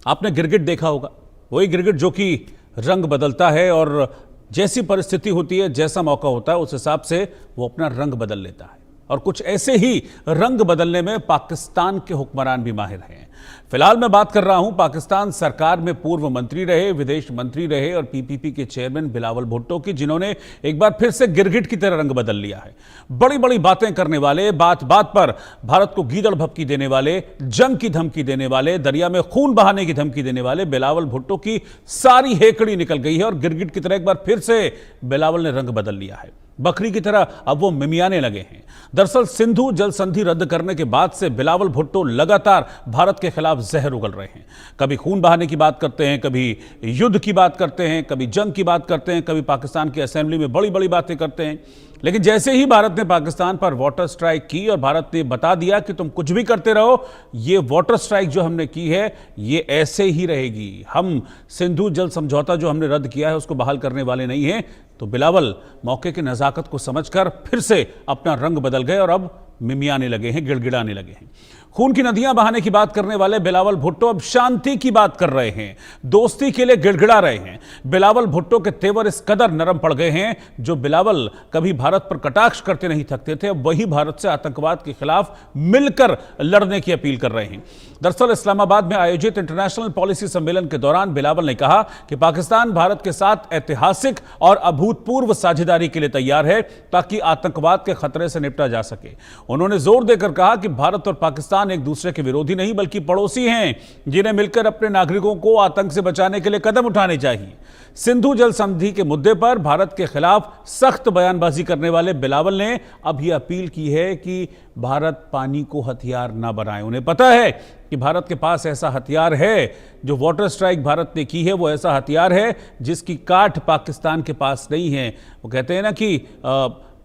आपने गिरगिट देखा होगा, वही गिरगिट जो कि रंग बदलता है और जैसी परिस्थिति होती है, जैसा मौका होता है, उस हिसाब से वो अपना रंग बदल लेता है। और कुछ ऐसे ही रंग बदलने में पाकिस्तान के हुक्मरान भी माहिर हैं। फिलहाल मैं बात कर रहा हूं पाकिस्तान सरकार में पूर्व मंत्री रहे, विदेश मंत्री रहे और पीपीपी के चेयरमैन बिलावल भुट्टो की, जिन्होंने एक बार फिर से गिरगिट की तरह रंग बदल लिया है। बड़ी बड़ी बातें करने वाले, बात बात पर भारत को गीदड़ भभकी देने वाले, जंग की धमकी देने वाले, दरिया में खून बहाने की धमकी देने वाले बिलावल भुट्टो की सारी हेकड़ी निकल गई है और गिरगिट की तरह एक बार फिर से बिलावल ने रंग बदल लिया है। बकरी की तरह अब वो मिमियाने लगे हैं। दरअसल सिंधु जल संधि रद्द करने के बाद से बिलावल भुट्टो लगातार भारत के खिलाफ जहर उगल रहे हैं। कभी खून बहाने की बात करते हैं, कभी युद्ध की बात करते हैं, कभी जंग की बात करते हैं, कभी पाकिस्तान की असेंबली में बड़ी बड़ी बातें करते हैं। लेकिन जैसे ही भारत ने पाकिस्तान पर वाटर स्ट्राइक की और भारत ने बता दिया कि तुम कुछ भी करते रहो, ये वाटर स्ट्राइक जो हमने की है ये ऐसे ही रहेगी, हम सिंधु जल समझौता जो हमने रद्द किया है उसको बहाल करने वाले नहीं हैं, तो बिलावल मौके की नजाकत को समझकर फिर से अपना रंग बदल गए और अब मिमियाने लगे हैं, गिड़गिड़ाने लगे हैं। खून की नदियां बहाने की बात करने वाले बिलावल भुट्टो अब शांति की बात कर रहे हैं, दोस्ती के लिए गिड़गिड़ा रहे हैं। बिलावल भुट्टो के तेवर इस कदर नरम पड़ गए हैं, जो बिलावल कभी भारत पर कटाक्ष करते नहीं थकते थे, अब वही भारत से आतंकवाद के खिलाफ मिलकर लड़ने की अपील कर रहे हैं। दरअसल इस्लामाबाद में आयोजित इंटरनेशनल पॉलिसी सम्मेलन के दौरान बिलावल ने कहा कि पाकिस्तान भारत के साथ ऐतिहासिक और अभूतपूर्व साझेदारी के लिए तैयार है ताकि आतंकवाद के खतरे से निपटा जा सके। उन्होंने जोर देकर कहा कि भारत और पाकिस्तान एक दूसरे के विरोधी नहीं बल्कि पड़ोसी हैं, जिन्हें मिलकर अपने नागरिकों को आतंक से बचाने के लिए कदम उठाने चाहिए। सिंधु जल संधि के मुद्दे पर भारत के खिलाफ सख्त बयानबाजी करने वाले बिलावल ने अब यह अपील की है कि भारत पानी को हथियार ना बनाए। उन्हें पता है कि भारत के पास ऐसा हथियार है, जो वाटर स्ट्राइक भारत ने की है वो ऐसा हथियार है जिसकी काट पाकिस्तान के पास नहीं है। वो कहते हैं ना कि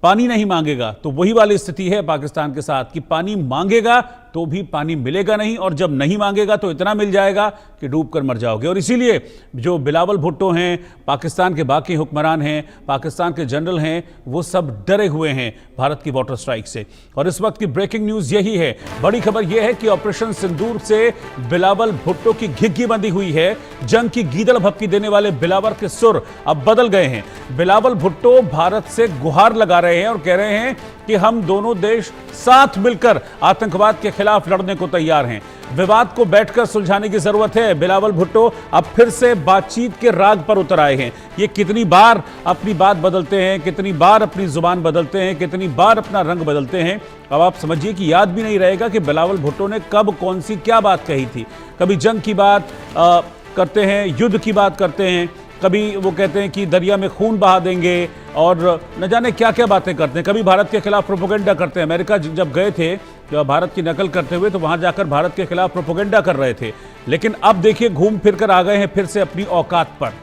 पानी नहीं मांगेगा, तो वही वाली स्थिति है पाकिस्तान के साथ कि पानी मांगेगा तो भी पानी मिलेगा नहीं, और जब नहीं मांगेगा तो इतना मिल जाएगा कि डूब कर मर जाओगे। और इसीलिए जो बिलावल भुट्टो हैं, पाकिस्तान के बाकी हुक्मरान हैं, पाकिस्तान के जनरल हैं, वो सब डरे हुए हैं भारत की वाटर स्ट्राइक से। और इस वक्त की ब्रेकिंग न्यूज यही है, बड़ी खबर यह है कि ऑपरेशन सिंदूर से बिलावल भुट्टो की घिघी बंधी हुई है। जंग की गीदड़ भभकी देने वाले बिलावल के सुर अब बदल गए हैं। बिलावल भुट्टो भारत से गुहार लगा रहे हैं और कह रहे हैं कि हम दोनों देश साथ मिलकर आतंकवाद के खिलाफ लड़ने को तैयार हैं। विवाद को बैठकर सुलझाने की जरूरत है। बिलावल भुट्टो अब फिर से बातचीत के राग पर उतर आए हैं। ये कितनी बार अपनी बात बदलते हैं, कितनी बार अपनी जुबान बदलते हैं, कितनी बार अपना रंग बदलते हैं, अब आप समझिए कि याद भी नहीं रहेगा कि बिलावल भुट्टो ने कब कौन सी क्या बात कही थी। कभी जंग की बात करते हैं, युद्ध की बात करते हैं, कभी वो कहते हैं कि दरिया में खून बहा देंगे और न जाने क्या क्या बातें करते हैं। कभी भारत के खिलाफ प्रोपेगेंडा करते हैं। अमेरिका जब गए थे भारत की नकल करते हुए, तो वहां जाकर भारत के खिलाफ प्रोपेगेंडा कर रहे थे। लेकिन अब देखिए घूम फिर कर आ गए हैं फिर से अपनी औकात पर।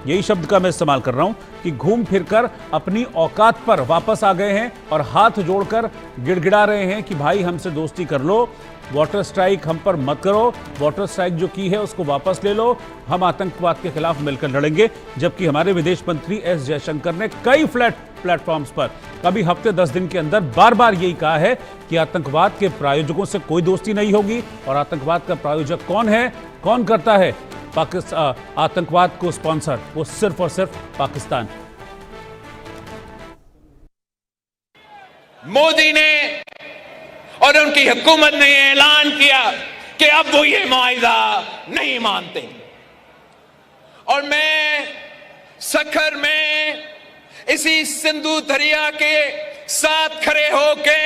यही शब्द का मैं इस्तेमाल कर रहा हूं कि घूम फिरकर अपनी औकात पर वापस आ गए हैं और हाथ जोड़कर गिड़गिड़ा रहे हैं कि भाई हमसे दोस्ती कर लो, वाटर स्ट्राइक हम पर मत करो, वाटर स्ट्राइक जो की है उसको वापस ले लो, हम आतंकवाद के खिलाफ मिलकर लड़ेंगे। जबकि हमारे विदेश मंत्री एस जयशंकर ने कई प्लेटफॉर्म्स पर कभी हफ्ते 10 दिन के अंदर बार बार यही कहा है कि आतंकवाद के प्रायोजकों से कोई दोस्ती नहीं होगी। और आतंकवाद का प्रायोजक कौन है, कौन करता है आतंकवाद को स्पॉन्सर, वो सिर्फ और सिर्फ पाकिस्तान। मोदी ने और उनकी हुकूमत ने ऐलान किया कि अब वो ये मुआहिदा नहीं मानते। और मैं सखर में इसी सिंधु दरिया के साथ खड़े होके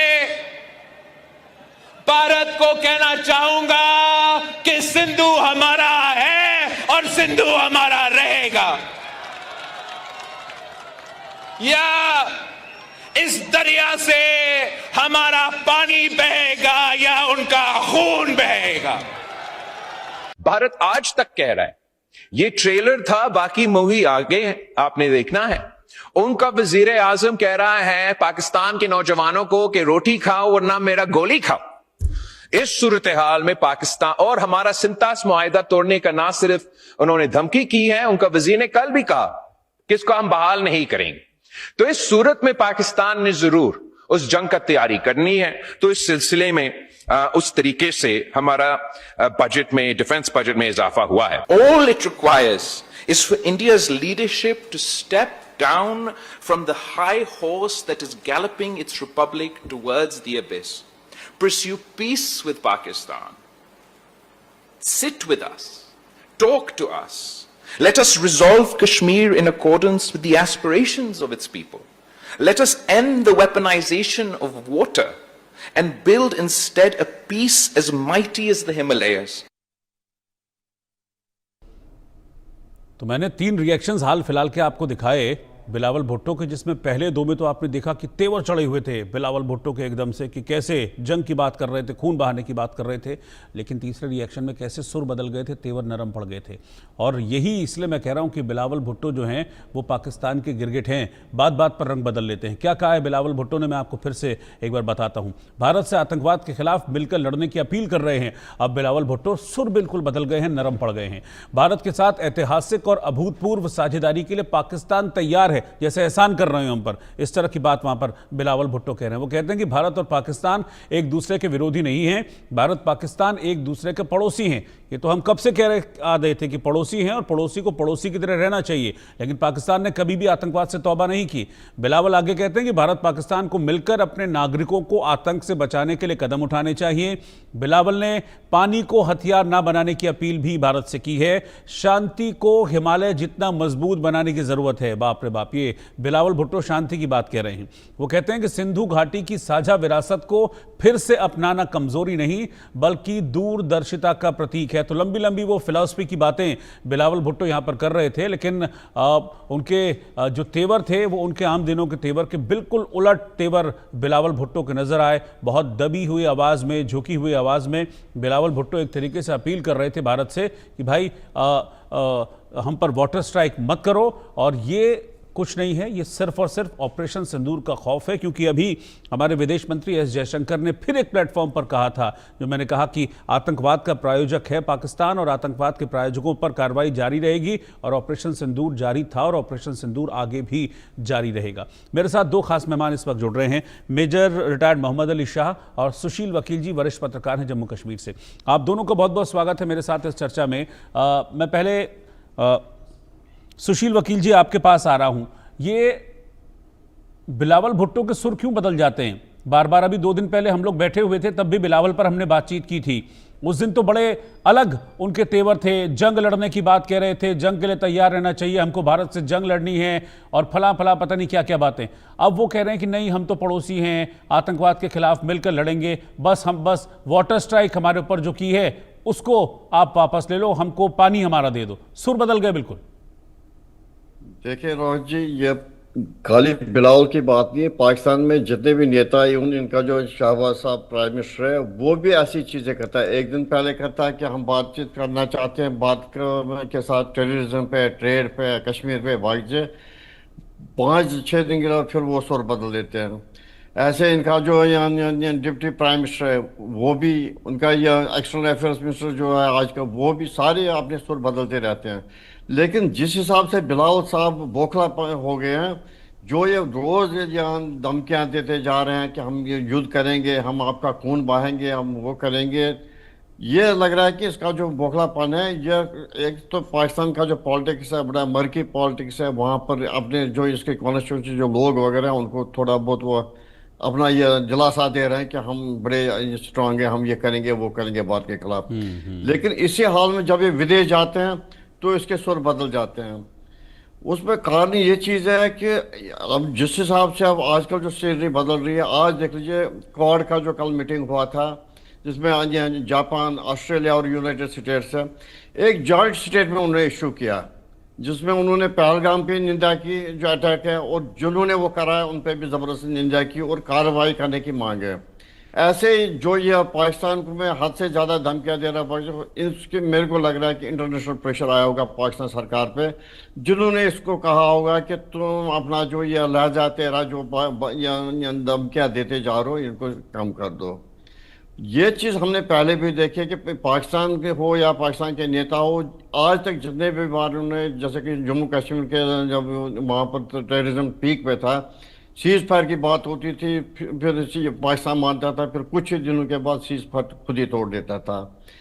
भारत को कहना चाहूंगा कि सिंधु हमारा है और सिंधु हमारा रहेगा। या इस दरिया से हमारा पानी बहेगा या उनका खून बहेगा। भारत आज तक कह रहा है, ये ट्रेलर था, बाकी मूवी आगे आपने देखना है। उनका वजीर आजम कह रहा है पाकिस्तान के नौजवानों को कि रोटी खाओ वरना मेरा गोली खाओ। इस सूरत हाल में पाकिस्तान और हमारा सिंतास मुआहिदा तोड़ने का ना सिर्फ उन्होंने धमकी की है, उनका वजीर ने कल भी कहा कि इसको हम बहाल नहीं करेंगे। तो इस सूरत में पाकिस्तान ने जरूर उस जंग का तैयारी करनी है। तो इस सिलसिले में उस तरीके से हमारा बजट में, डिफेंस बजट में इजाफा हुआ है। All it requires is for India's leadership to step down from the high horse that is galloping its republic towards the abyss. Pursue peace with Pakistan. Sit with us. Talk to us. Let us resolve Kashmir in accordance with the aspirations of its people. Let us end the weaponization of water and build instead a peace as mighty as the Himalayas. तो मैंने 3 reactions हाल फिलहाल के आपको दिखाए बिलावल भुट्टो के, जिसमें पहले 2 में तो आपने देखा कि तेवर चढ़े हुए थे बिलावल भुट्टो के एकदम से, कि कैसे जंग की बात कर रहे थे, खून बहाने की बात कर रहे थे। लेकिन तीसरे रिएक्शन में कैसे सुर बदल गए थे, तेवर नरम पड़ गए थे। और यही इसलिए मैं कह रहा हूं कि बिलावल भुट्टो जो हैं वो पाकिस्तान के गिरगिट हैं, बात बात पर रंग बदल लेते हैं। क्या कहा है बिलावल भुट्टो ने, मैं आपको फिर से एक बार बताता हूं। भारत से आतंकवाद के खिलाफ मिलकर लड़ने की अपील कर रहे हैं। अब बिलावल भुट्टो सुर बिल्कुल बदल गए हैं, नरम पड़ गए हैं। भारत के साथ ऐतिहासिक और अभूतपूर्व साझेदारी के लिए पाकिस्तान तैयार है, जैसे एहसान कर रहे हैं हम पर, इस तरह की बात वहां पर बिलावल भुट्टो कह रहे हैं। वो कहते हैं कि भारत और पाकिस्तान एक दूसरे के विरोधी नहीं हैं, भारत पाकिस्तान एक दूसरे के पड़ोसी हैं। ये तो हम कब से कह रहे थे कि पड़ोसी हैं और पड़ोसी को पड़ोसी की तरह रहना चाहिए, लेकिन पाकिस्तान ने कभी भी आतंकवाद से तौबा नहीं की। बिलावल आगे कहते हैं कि भारत पाकिस्तान को मिलकर अपने नागरिकों को आतंक से बचाने के लिए कदम उठाने चाहिए। बिलावल ने पानी को हथियार ना बनाने की अपील भी भारत से की है। शांति को हिमालय जितना मजबूत बनाने की जरूरत है। बाप रे बाप, ये बिलावल भुट्टो शांति की बात कह रहे हैं। वो कहते हैं कि सिंधु घाटी की साझा विरासत को फिर से अपनाना कमजोरी नहीं बल्कि दूरदर्शिता का प्रतीक है। तो लंबी लंबी वो फिलॉसफी की बातें बिलावल भुट्टो यहां पर कर रहे थे, लेकिन उनके जो तेवर थे वो उनके आम दिनों के तेवर के बिल्कुल उलट तेवर बिलावल भुट्टो के नजर आए। बहुत दबी हुई आवाज में, झुकी हुई आवाज में बिलावल भुट्टो एक तरीके से अपील कर रहे थे भारत से कि भाई हम पर वाटर स्ट्राइक मत करो। और ये कुछ नहीं है, ये सिर्फ और सिर्फ ऑपरेशन सिंदूर का खौफ है, क्योंकि अभी हमारे विदेश मंत्री एस जयशंकर ने फिर एक प्लेटफॉर्म पर कहा था, जो मैंने कहा कि आतंकवाद का प्रायोजक है पाकिस्तान और आतंकवाद के प्रायोजकों पर कार्रवाई जारी रहेगी। और ऑपरेशन सिंदूर जारी था और ऑपरेशन सिंदूर आगे भी जारी रहेगा। मेरे साथ 2 खास मेहमान इस वक्त जुड़ रहे हैं, मेजर रिटायर्ड मोहम्मद अली शाह और सुशील वकील जी, वरिष्ठ पत्रकार हैं जम्मू कश्मीर से। आप दोनों का बहुत बहुत स्वागत है मेरे साथ इस चर्चा में। मैं पहले सुशील वकील जी आपके पास आ रहा हूं। ये बिलावल भुट्टो के सुर क्यों बदल जाते हैं बार बार? अभी 2 दिन पहले हम लोग बैठे हुए थे, तब भी बिलावल पर हमने बातचीत की थी। उस दिन तो बड़े अलग उनके तेवर थे, जंग लड़ने की बात कह रहे थे, जंग के लिए तैयार रहना चाहिए, हमको भारत से जंग लड़नी है और फला फला पता नहीं क्या क्या बातें। अब वो कह रहे हैं कि नहीं, हम तो पड़ोसी हैं, आतंकवाद के खिलाफ मिलकर लड़ेंगे, बस वाटर स्ट्राइक हमारे ऊपर जो की है उसको आप वापस ले लो, हमको पानी हमारा दे दो। सुर बदल गए बिल्कुल। देखिए रोहित जी, ये खाली बिलावल की बात नहीं है। पाकिस्तान में जितने भी नेता हैं, इनका जो शहबाज साहब प्राइम मिनिस्टर है, वो भी ऐसी चीज़ें करता है। एक दिन पहले कहता है कि हम बातचीत करना चाहते हैं के साथ टेररिज्म पे, ट्रेड पे, कश्मीर पे, वाकई 5-6 दिन के बाद फिर वो सुर बदल देते हैं। ऐसे इनका जो डिप्टी प्राइम मिनिस्टर है, वो भी, उनका यह एक्सटर्नल अफेयर्स मिनिस्टर जो है आज का, वो भी सारे अपने सुर बदलते रहते हैं। लेकिन जिस हिसाब से बिलावल साहब बौखला हो गए हैं, जो ये रोज यहाँ धमकियाँ देते जा रहे हैं कि हम ये युद्ध करेंगे, हम आपका खून बहाएंगे, हम वो करेंगे, ये लग रहा है कि इसका जो बौखलापन है, ये एक तो पाकिस्तान का जो पॉलिटिक्स है, बड़ा मर्की पॉलिटिक्स है, वहाँ पर अपने जो इसके कॉन्स्टिट्यूंसी जो लोग वगैरह हैं, उनको थोड़ा बहुत वो अपना ये दिलासा दे रहे हैं कि हम बड़े स्ट्रांग हैं, हम ये करेंगे वो करेंगे भारत के खिलाफ। लेकिन इसी हाल में जब ये विदेश जाते हैं तो इसके सुर बदल जाते हैं। उसमें कारण ये चीज़ है कि अब जिस हिसाब से अब आजकल जो सीनरी बदल रही है, आज देख लीजिए क्वाड का जो कल मीटिंग हुआ था, जिसमें जापान, ऑस्ट्रेलिया और यूनाइटेड स्टेट्स है, एक जॉइंट स्टेटमेंट उन्होंने इशू किया, जिसमें उन्होंने पहलगाम पे निंदा की जो अटैक है, और जिन्होंने वो करा है उन पर भी ज़बरदस्ती निंदा की और कार्रवाई करने की मांग है। ऐसे जो ये पाकिस्तान को में हद से ज़्यादा धमकियाँ दे रहा है, इसके मेरे को लग रहा है कि इंटरनेशनल प्रेशर आया होगा पाकिस्तान सरकार पे, जिन्होंने इसको कहा होगा कि तुम अपना जो ये लहजा तेरा जो धमकियाँ देते जा रहे हो, इनको कम कर दो। ये चीज़ हमने पहले भी देखी है कि पाकिस्तान के हो या पाकिस्तान के नेता हो, आज तक जितने भी बार उन्होंने, जैसे कि जम्मू कश्मीर के जब वहाँ पर टेररिज्म पीक पे था, सीज फायर की बात होती थी, फिर पाकिस्तान मानता था, फिर कुछ ही दिनों के बाद सीज फायर खुद ही तोड़ देता था।